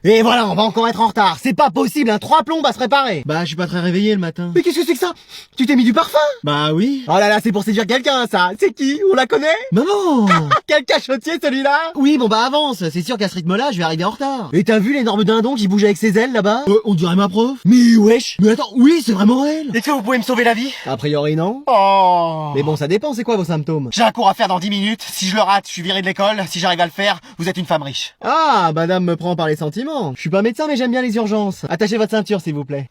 Et voilà, on va encore être en retard. C'est pas possible, 3 plombes à se préparer. Bah, je suis pas très réveillé le matin. Mais qu'est-ce que c'est que ça? Tu t'es mis du parfum? Bah oui. Oh là là, c'est pour séduire quelqu'un, ça. C'est qui? On la connaît? Maman. Quel cachotier, celui-là? Oui, bon bah avance. C'est sûr qu'à ce rythme-là, je vais arriver en retard. Et t'as vu l'énorme dindon qui bouge avec ses ailes, là-bas? On dirait ma prof. Mais wesh! Mais attends, oui, c'est vraiment elle. Est-ce que vous pouvez me sauver la vie? A priori, non. Oh. Mais bon, ça dépend, c'est quoi vos symptômes? J'ai un cours à faire dans 10 minutes. Si je le rate, je suis viré de l'école. Si j'arrive à le faire, vous êtes une femme riche. Ah, madame me prend par les sentiments. Je suis pas médecin, mais j'aime bien les urgences. Attachez votre ceinture, s'il vous plaît.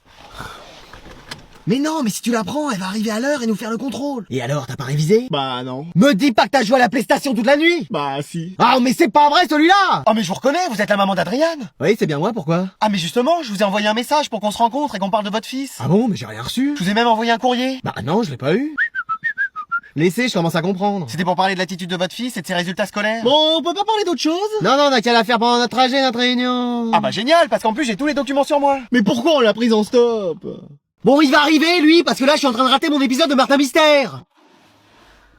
Mais non, mais si tu la prends, elle va arriver à l'heure et nous faire le contrôle. Et alors, t'as pas révisé? Bah non. Me dis pas que t'as joué à la PlayStation toute la nuit! Bah si. Ah, mais c'est pas vrai, celui-là! Oh mais je vous reconnais, vous êtes la maman d'Adriane. Oui, c'est bien moi, pourquoi? Ah mais justement, je vous ai envoyé un message pour qu'on se rencontre et qu'on parle de votre fils. Ah bon, mais j'ai rien reçu. Je vous ai même envoyé un courrier. Bah non, je l'ai pas eu. Laissez, je commence à comprendre. C'était pour parler de l'attitude de votre fils et de ses résultats scolaires. Bon, on peut pas parler d'autre chose? Non, on a qu'à la faire pendant notre trajet, notre réunion. Ah bah génial, parce qu'en plus j'ai tous les documents sur moi. Mais pourquoi on l'a prise en stop? Bon, il va arriver, lui, parce que là, je suis en train de rater mon épisode de Martin Mystère.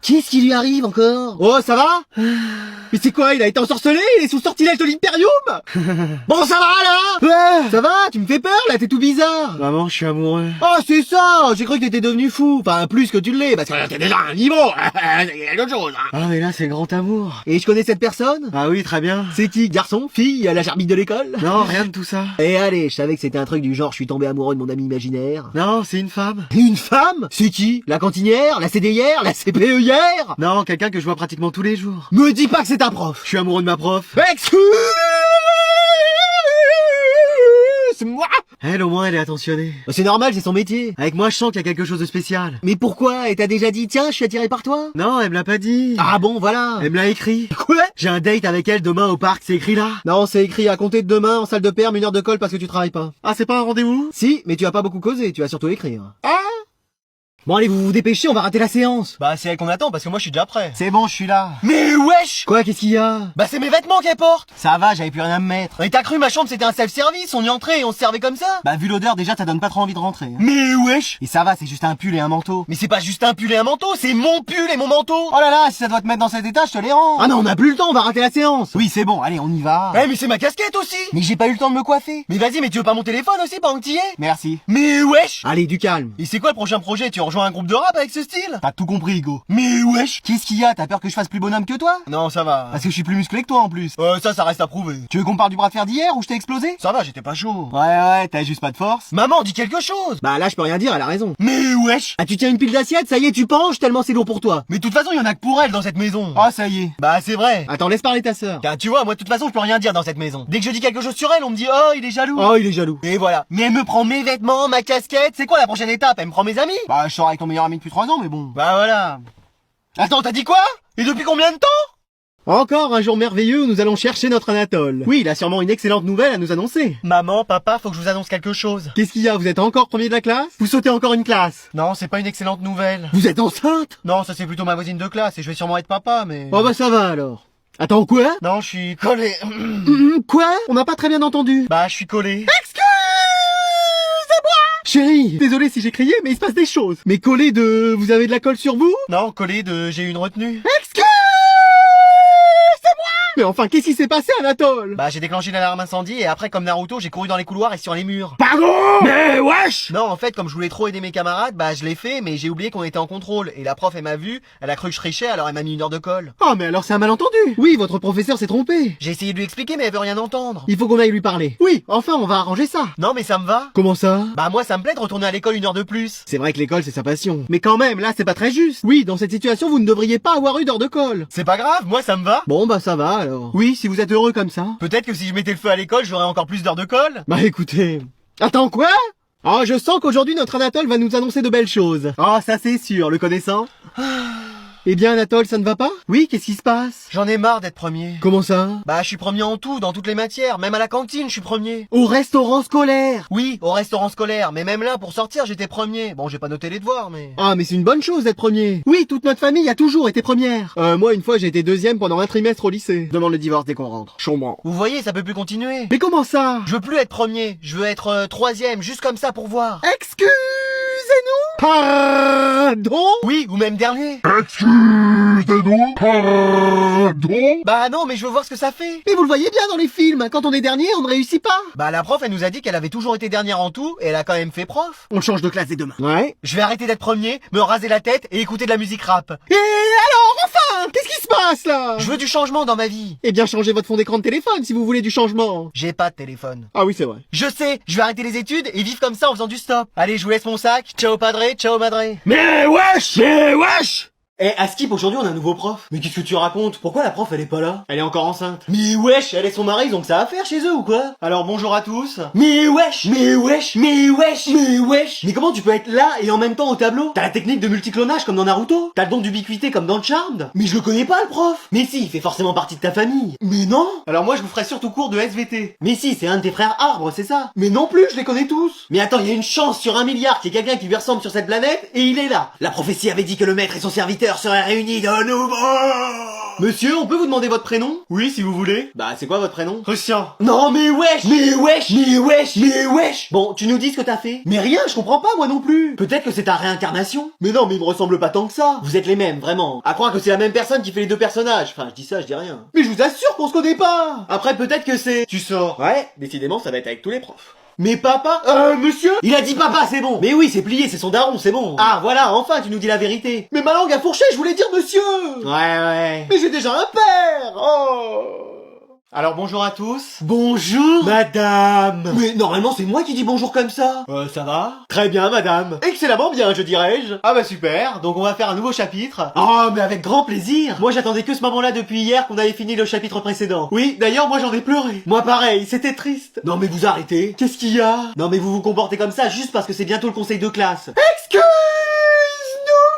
Qu'est-ce qui lui arrive encore? Oh, ça va? Mais c'est quoi, il a été ensorcelé? Il est sous sortilège de l'Imperium? Bon, ça va, là? Ouais. Ça va? Tu me fais peur, là, t'es tout bizarre. Maman, je suis amoureux. Oh, c'est ça! J'ai cru que t'étais devenu fou. Enfin, plus que tu l'es, parce que t'es déjà à un niveau. C'est quelque chose, hein. Ah mais là, c'est grand amour. Et je connais cette personne? Ah oui, très bien. C'est qui? Garçon? Fille? À la gerbille de l'école? Non, rien de tout ça. Et allez, je savais que c'était un truc du genre, je suis tombé amoureux de mon ami imaginaire. Non, c'est une femme. Une femme? C'est qui? La cantinière? La CDière? La CPEière? Non, quelqu'un que je vois pratiquement tous les jours. Me dis pas que c'est ta prof. Je suis amoureux de ma prof. Excuse-moi. Elle, au moins, elle est attentionnée. C'est normal, c'est son métier. Avec moi, je sens qu'il y a quelque chose de spécial. Mais pourquoi? Et t'as déjà dit, tiens, je suis attiré par toi? Non, elle me l'a pas dit. Ah bon, voilà. Elle me l'a écrit. Quoi? J'ai un date avec elle demain au parc, c'est écrit là. Non, c'est écrit à compter de demain en salle de perme, 1 heure de colle parce que tu travailles pas. Ah, c'est pas un rendez-vous? Si, mais tu vas pas beaucoup causer, tu vas surtout écrire. Ah? Bon allez, vous vous dépêchez, on va rater la séance. Bah c'est elle qu'on attend parce que moi je suis déjà prêt. C'est bon, je suis là. Mais wesh. Quoi, qu'est-ce qu'il y a? Bah c'est mes vêtements qu'elle porte. Ça va, j'avais plus rien à me mettre. Et t'as cru ma chambre c'était un self-service, on y entrait et on se servait comme ça? Bah, vu l'odeur, déjà, ça donne pas trop envie de rentrer. hein. Mais wesh. Et ça va, c'est juste un pull et un manteau. Mais c'est pas juste un pull et un manteau, c'est mon pull et mon manteau. Oh là là, si ça doit te mettre dans cet état, je te les rends. Ah non, on a plus le temps, on va rater la séance. Oui, c'est bon, allez, on y va. Eh mais c'est ma casquette aussi. Mais j'ai pas eu le temps de me coiffer. Mais vas-y, mais tu veux pas mon téléphone aussi pendant que t'y es? Merci. Mais wesh. Allez, du calme. Et c'est quoi le prochain projet? Tu rejoins un groupe de rap avec ce style? T'as tout compris, Hugo. Mais wesh. Qu'est-ce qu'il y a? T'as peur que je fasse plus bonhomme que toi? Non, ça va. Parce que je suis plus musclé que toi en plus. Ça reste à prouver. Tu veux qu'on parle du bras de fer d'hier où je t'ai explosé? Ça va, j'étais pas chaud. Ouais, t'as juste pas de force. Maman, dis quelque chose. Bah là, je peux rien dire, elle a raison. Mais wesh. Ah, tu tiens une pile d'assiettes, ça y est, tu penches tellement c'est lourd pour toi. Mais de toute façon, il y en a que pour elle dans cette maison. Ah, ça y est. Bah c'est vrai. Attends, laisse parler ta sœur. Car tu vois, moi de toute façon, je peux rien dire dans cette maison. Dès que je dis quelque chose sur elle, on me dit "Oh, il est jaloux." Oh, il est jaloux. Et voilà. Mais elle me prend mes vêtements, ma casquette. C'est quoi la prochaine étape? Elle me prend mes amis. Bah, je sors avec ton meilleur ami depuis 3 ans, mais bon. Bah voilà. Attends, t'as dit quoi? Et depuis combien de temps? Encore un jour merveilleux où nous allons chercher notre Anatole. Oui, il a sûrement une excellente nouvelle à nous annoncer. Maman, papa, faut que je vous annonce quelque chose. Qu'est-ce qu'il y a? Vous êtes encore premier de la classe? Vous sautez encore une classe? Non, c'est pas une excellente nouvelle. Vous êtes enceinte? Non, ça c'est plutôt ma voisine de classe et je vais sûrement être papa, mais... Oh bah ça va alors. Attends, quoi? Non, je suis collé. Quoi? On n'a pas très bien entendu. Bah, je suis collé. Chérie, désolé si j'ai crié, mais il se passe des choses. Mais collé de... Vous avez de la colle sur vous? Non, collé de j'ai eu une retenue. Mais enfin, qu'est-ce qui s'est passé, Anatole? Bah, j'ai déclenché l'alarme incendie et après, comme Naruto, j'ai couru dans les couloirs et sur les murs. Pardon? Mais wesh! Non, en fait, comme je voulais trop aider mes camarades, bah, je l'ai fait, mais j'ai oublié qu'on était en contrôle. Et la prof, elle m'a vu, elle a cru que je trichais, alors elle m'a mis 1 heure de colle. Oh, mais alors c'est un malentendu. Oui, votre professeur s'est trompé. J'ai essayé de lui expliquer, mais elle veut rien entendre. Il faut qu'on aille lui parler. Oui, enfin, on va arranger ça. Non, mais ça me va. Comment ça? Bah, moi, ça me plaît de retourner à l'école 1 heure de plus. C'est vrai que l'école, c'est sa passion. Mais quand même, là, c'est pas très juste. Oui, dans cette situation, vous ne devriez pas avoir eu d'heure de colle. C'est pas grave, moi, ça me va. Bon, bah ça va alors. Oui, si vous êtes heureux comme ça. Peut-être que si je mettais le feu à l'école, j'aurais encore plus d'heures de colle. Bah écoutez... Attends, quoi? Oh, je sens qu'aujourd'hui, notre Anatole va nous annoncer de belles choses. Oh, ça c'est sûr, le connaissant. Eh bien, Anatole, ça ne va pas? Oui, qu'est-ce qui se passe? J'en ai marre d'être premier. Comment ça? Bah, je suis premier en tout, dans toutes les matières. Même à la cantine, je suis premier. Au restaurant scolaire! Oui, au restaurant scolaire. Mais même là, pour sortir, j'étais premier. Bon, j'ai pas noté les devoirs, mais... Ah, mais c'est une bonne chose d'être premier. Oui, toute notre famille a toujours été première. Moi, une fois, j'ai été deuxième pendant un trimestre au lycée. Demande le divorce dès qu'on rentre. Chambant. Vous voyez, ça peut plus continuer. Mais comment ça? Je veux plus être premier. Je veux être troisième, juste comme ça pour voir. Excusez-nous? Pardon? Oui, ou même dernier. Excusez-nous, pardon? Bah non, mais je veux voir ce que ça fait. Mais vous le voyez bien dans les films, quand on est dernier, on ne réussit pas. Bah la prof, elle nous a dit qu'elle avait toujours été dernière en tout, et elle a quand même fait prof. On change de classe dès demain. Ouais. Je vais arrêter d'être premier, me raser la tête et écouter de la musique rap. Et alors, enfin, qu'est-ce qui se passe là? Je veux du changement dans ma vie. Eh bien, changez votre fond d'écran de téléphone si vous voulez du changement. J'ai pas de téléphone. Ah oui, c'est vrai. Je sais, je vais arrêter les études et vivre comme ça en faisant du stop. Allez, je vous laisse mon sac. Ciao padre, ciao madre. Mais wesh! Mais wesh! Eh, à Skip, aujourd'hui on a un nouveau prof. Mais qu'est-ce que tu racontes? Pourquoi la prof elle est pas là? Elle est encore enceinte. Mais wesh, elle et son mari ils ont que ça à faire chez eux ou quoi? Alors bonjour à tous. Mais wesh, mais wesh, mais wesh, mais wesh. Mais comment tu peux être là et en même temps au tableau? T'as la technique de multiclonage comme dans Naruto? T'as le don d'ubiquité comme dans Charmed? Mais je le connais pas le prof. Mais si, il fait forcément partie de ta famille. Mais non! Alors moi je vous ferai surtout cours de SVT. Mais si, c'est un de tes frères arbres, c'est ça. Mais non plus, je les connais tous. Mais attends, il y a une chance sur 1 milliard qu'il y ait quelqu'un qui lui ressemble sur cette planète et il est là. La prophétie avait dit que le maître et son serviteur seraient réunis de nouveau. Monsieur, on peut vous demander votre prénom? Oui, si vous voulez. Bah c'est quoi votre prénom? Christian. Non mais wesh, mais wesh, mais wesh, mais wesh. Bon, tu nous dis ce que t'as fait? Mais rien, je comprends pas moi non plus. Peut-être que c'est ta réincarnation. Mais non, mais il me ressemble pas tant que ça. Vous êtes les mêmes, vraiment. À croire que c'est la même personne qui fait les deux personnages. Enfin, je dis ça, je dis rien. Mais je vous assure qu'on se connaît pas. Après, peut-être que c'est... Tu sors. Ouais, décidément, ça va être avec tous les profs. Mais papa... monsieur? Il a dit papa, c'est bon. Mais oui, c'est plié, c'est son daron, c'est bon. Ah, voilà, enfin, tu nous dis la vérité. Mais ma langue a fourché, je voulais dire monsieur. Ouais. Mais j'ai déjà un père. Oh. Alors bonjour à tous. Bonjour, madame. Mais normalement, c'est moi qui dis bonjour comme ça. Ça va? Très bien, madame. Excellemment bien, je dirais-je. Ah bah super, donc on va faire un nouveau chapitre. Oh, mais avec grand plaisir. Moi, j'attendais que ce moment-là depuis hier qu'on avait fini le chapitre précédent. Oui, d'ailleurs, moi j'en ai pleuré. Moi, pareil, c'était triste. Non, mais vous arrêtez. Qu'est-ce qu'il y a? Non, mais vous vous comportez comme ça juste parce que c'est bientôt le conseil de classe. Excuse-nous.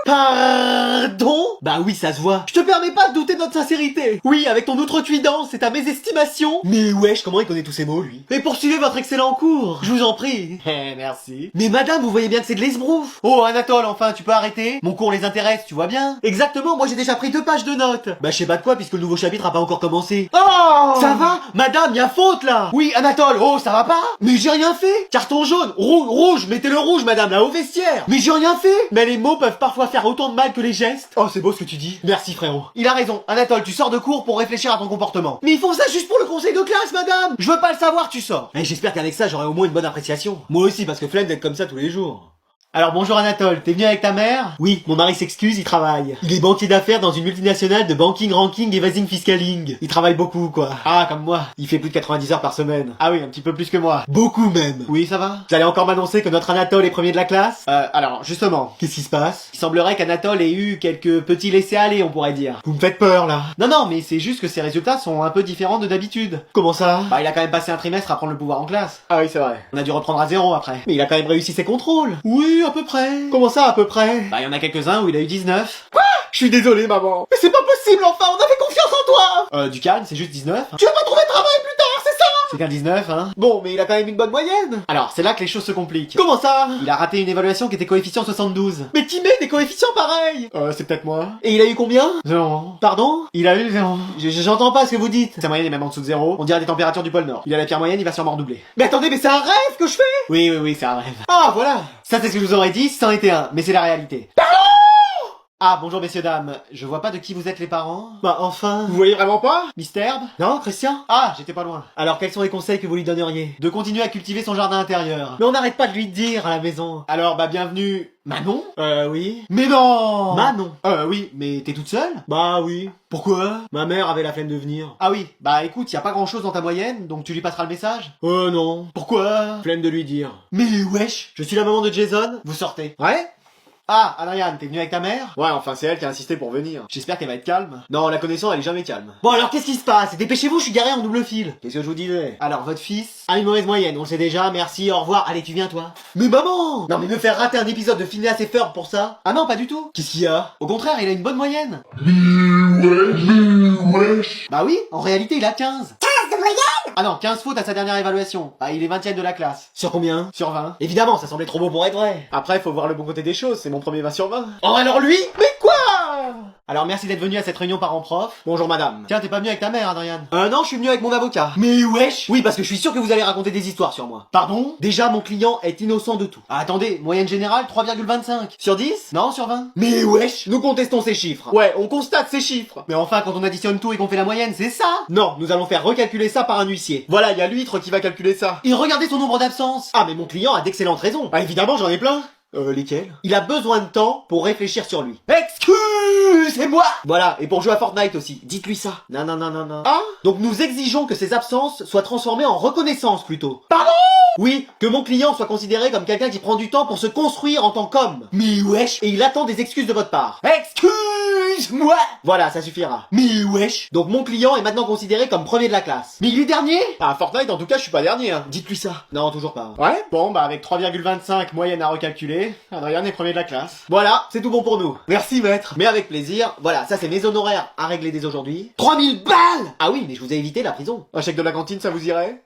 Pardon? Bah oui, ça se voit. Je te permets pas de douter de notre sincérité. Oui, avec ton outrecuidance c'est à mes estimations. Mais wesh, comment il connaît tous ces mots, lui? Et poursuivez votre excellent cours. Je vous en prie. Eh, merci. Mais madame, vous voyez bien que c'est de l'esbrouf. Oh, Anatole, enfin, tu peux arrêter? Mon cours les intéresse, tu vois bien? Exactement, moi j'ai déjà pris 2 pages de notes. Bah je sais pas de quoi puisque le nouveau chapitre a pas encore commencé. Oh! Ça va? Madame, y a faute là. Oui, Anatole, oh, ça va pas? Mais j'ai rien fait. Carton jaune. Rouge, mettez le rouge, madame, là, au vestiaire. Mais j'ai rien fait. Mais les mots peuvent parfois faire autant de mal que les gestes. Oh, c'est beau ce que tu dis. Merci, frérot. Il a raison. Anatole, tu sors de cours pour réfléchir à ton comportement. Mais ils font ça juste pour le conseil de classe, madame. Je veux pas le savoir, tu sors. Mais j'espère qu'avec ça, j'aurai au moins une bonne appréciation. Moi aussi, parce que flemme d'être comme ça tous les jours. Alors bonjour Anatole, t'es venu avec ta mère? Oui, mon mari s'excuse, il travaille. Il est banquier d'affaires dans une multinationale de banking, ranking et vasing fiscaling. Il travaille beaucoup, quoi. Ah, comme moi. Il fait plus de 90 heures par semaine. Ah oui, un petit peu plus que moi. Beaucoup même. Oui, ça va? Vous allez encore m'annoncer que notre Anatole est premier de la classe? Alors, justement, Qu'est-ce qui se passe? il semblerait qu'Anatole ait eu quelques petits laissés-aller, on pourrait dire. Vous me faites peur, là. Non, mais c'est juste que ses résultats sont un peu différents de d'habitude. Comment ça? Bah, il a quand même passé un trimestre à prendre le pouvoir en classe. Ah oui, c'est vrai. On a dû reprendre à 0 après. Mais il a quand même réussi ses contrôles. Oui, à peu près. Comment ça, à peu près? Bah, il y en a quelques-uns où il a eu 19. Je suis désolé, maman. Mais c'est pas possible, enfin, on avait confiance en toi! Du calme, c'est juste 19. Tu vas pas trouver de travail plus tard, c'est ça? C'est qu'un 19, hein. Bon, mais il a quand même une bonne moyenne. Alors, c'est là que les choses se compliquent. Comment ça? Il a raté une évaluation qui était coefficient 72. Mais qui met des coefficients pareils? C'est peut-être moi. Et il a eu combien? 0. Pardon? Il a eu 0. J'entends pas ce que vous dites. Sa moyenne est même en dessous de 0. On dirait des températures du pôle Nord. Il a la pire moyenne, il va sûrement redoubler. Mais attendez, mais c'est un rêve que je fais? Oui, c'est un rêve. Ah, voilà. Ça, c'est ce que je vous aurais dit si c'en était un, mais c'est la réalité. Ah, bonjour messieurs, dames. Je vois pas de qui vous êtes les parents. Bah, enfin. Vous voyez vraiment pas? Mystère? Non, Christian? Ah, j'étais pas loin. Alors, quels sont les conseils que vous lui donneriez? De continuer à cultiver son jardin intérieur. Mais on n'arrête pas de lui dire à la maison. Alors, bah, bienvenue. Manon? Oui. Mais non! Manon. Oui, mais t'es toute seule? Bah oui. Pourquoi? Ma mère avait la flemme de venir. Ah oui, bah écoute, y a pas grand chose dans ta moyenne, donc tu lui passeras le message? Non. Pourquoi? Flemme de lui dire. Mais wesh! Je suis la maman de Jason. Vous sortez. Ouais? Ah, Adriane, t'es venue avec ta mère? Ouais, enfin, c'est elle qui a insisté pour venir. J'espère qu'elle va être calme. Non, la connaissant, elle est jamais calme. Bon alors qu'est-ce qui se passe? Dépêchez-vous, je suis garé en double fil. Qu'est-ce que je vous disais? Alors, votre fils? Ah, une mauvaise moyenne, on le sait déjà, merci, au revoir. Allez, tu viens, toi. Mais maman! Non, mais me faire rater un épisode de Phineas et Ferb pour ça? Ah non, pas du tout. Qu'est-ce qu'il y a? Au contraire, il a une bonne moyenne. Wesh. Bah oui, en réalité, il a 15. 15 de moyenne? Ah non, 15 fautes à sa dernière évaluation. Ah, il est 20ème de la classe. Sur combien? Sur 20. Évidemment, ça semblait trop beau pour être vrai. Après, faut voir le bon côté des choses, c'est mon premier 20 sur 20. Oh, alors lui? Mais quoi? Alors merci d'être venu à cette réunion parents-prof. Bonjour madame. Tiens, t'es pas venu avec ta mère, Adrien? Non, je suis venu avec mon avocat. Mais wesh! Oui, parce que je suis sûr que vous allez raconter des histoires sur moi. Pardon? Déjà, mon client est innocent de tout. Ah, attendez, moyenne générale 3,25. Sur 10? Non, sur 20. Mais wesh, nous contestons ces chiffres. Ouais, on constate ces chiffres. Mais enfin, quand on additionne tout et qu'on fait la moyenne, c'est ça! Non, nous allons faire recalculer ça par un huissier. Voilà, il y a l'huître qui va calculer ça. Et regardez son nombre d'absences! Ah, mais mon client a d'excellentes raisons. Ah, évidemment, j'en ai plein. Lesquels? Il a besoin de temps pour réfléchir sur lui. Excusez-moi! Voilà, et pour jouer à Fortnite aussi. Dites-lui ça. Non, non, non, non, non. Ah? Donc nous exigeons que ces absences soient transformées en reconnaissance plutôt. Pardon? Oui, que mon client soit considéré comme quelqu'un qui prend du temps pour se construire en tant qu'homme. Mais wesh! Et il attend des excuses de votre part. Excuse-moi! Voilà, ça suffira. Mais wesh! Donc mon client est maintenant considéré comme premier de la classe. Mais il est dernier? Ah, Fortnite, en tout cas, je suis pas dernier, hein. Dites-lui ça. Non, toujours pas. Ouais? Bon, bah avec 3,25 moyenne à recalculer, Adrien est premier de la classe. Voilà, c'est tout bon pour nous. Merci maître. Mais avec plaisir. Voilà, ça c'est mes honoraires à régler dès aujourd'hui. 3000 balles! Ah oui, mais je vous ai évité la prison. Un chèque de la cantine, ça vous irait?